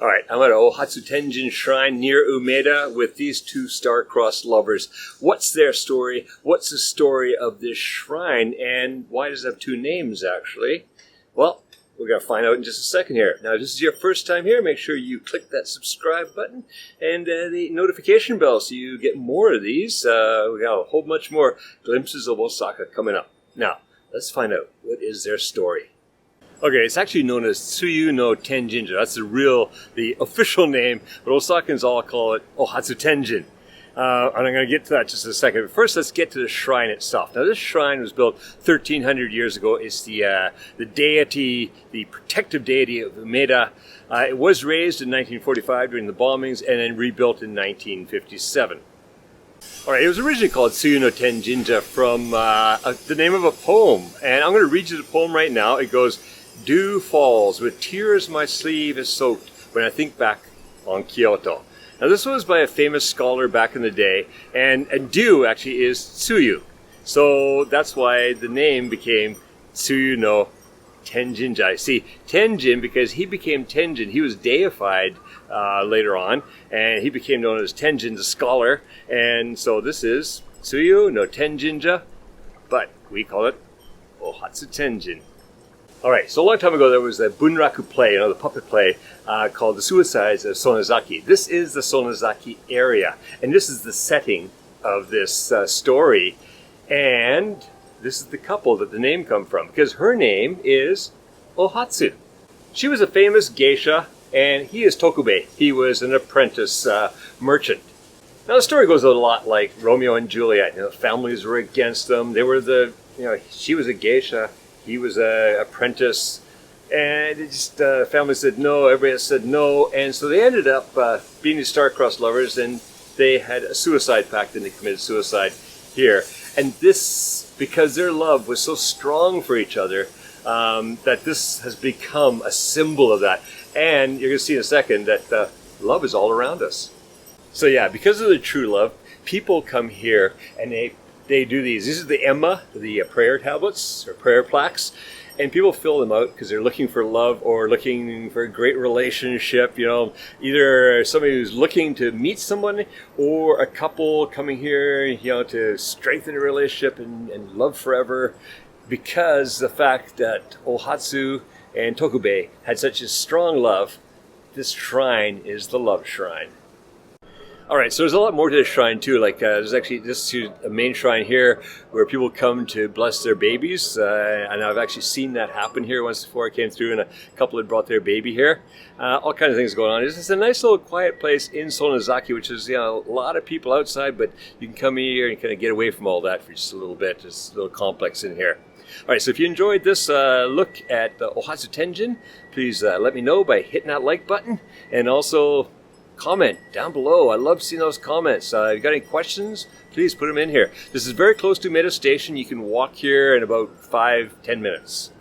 Alright, I'm at Ohatsu Tenjin Shrine near Umeda with these two star-crossed lovers. What's their story? What's the story of this shrine? And why does it have two names, actually? Well, we're going to find out in just a second here. Now, if this is your first time here, make sure you click that subscribe button and the notification bell so you get more of these. We got a whole bunch more Glimpses of Osaka coming up. Now, let's find out what is their story. Okay, it's actually known as Tsuyu no Tenjinja. That's the official name, but Osakans all call it Ohatsu Tenjin. And I'm going to get to that just in a second. But first, let's get to the shrine itself. Now, this shrine was built 1,300 years ago. It's the deity, the protective deity of Umeda. It was raised in 1945 during the bombings and then rebuilt in 1957. All right, it was originally called Tsuyu no Tenjinja from the name of a poem. And I'm going to read you the poem right now. It goes, "Dew falls, with tears my sleeve is soaked when I think back on Kyoto." Now this was by a famous scholar back in the day, and dew actually is Tsuyu. So that's why the name became Tsuyu no Tenjinja. See, Tenjin, because he became Tenjin, he was deified later on, and he became known as Tenjin, the scholar, and so this is Tsuyu no Tenjinja, but we call it Ohatsu Tenjin. Alright, so a long time ago there was a bunraku play, the puppet play, called The Suicides of Sonezaki. This is the Sonezaki area, and this is the setting of this story, and this is the couple that the name comes from, because her name is Ohatsu. She was a famous geisha, and he is Tokubei. He was an apprentice merchant. Now the story goes a lot like Romeo and Juliet. Families were against them. They were she was a geisha. He was an apprentice, and it just family said no, everybody else said no, and so they ended up being these star-crossed lovers, and they had a suicide pact, and they committed suicide here. And this, because their love was so strong for each other, that this has become a symbol of that. And you're going to see in a second that love is all around us. So yeah, because of the true love, people come here, and they do these. These are the emma, the prayer tablets or prayer plaques, and people fill them out because they're looking for love or looking for a great relationship. Either somebody who's looking to meet someone or a couple coming here, to strengthen a relationship and love forever. Because the fact that Ohatsu and Tokubei had such a strong love, this shrine is the love shrine. All right, so there's a lot more to this shrine too. There's actually a main shrine here where people come to bless their babies, and I've actually seen that happen here once before. I came through, and a couple had brought their baby here. All kinds of things going on. It's a nice little quiet place in Sonezaki, which is a lot of people outside, but you can come in here and kind of get away from all that for just a little bit. It's a little complex in here. All right, so if you enjoyed this look at Ohatsu Tenjin, please let me know by hitting that like button, and also comment down below. I love seeing those comments. If you got any questions, please put them in here. This is very close to Umeda Station. You can walk here in about 5-10 minutes.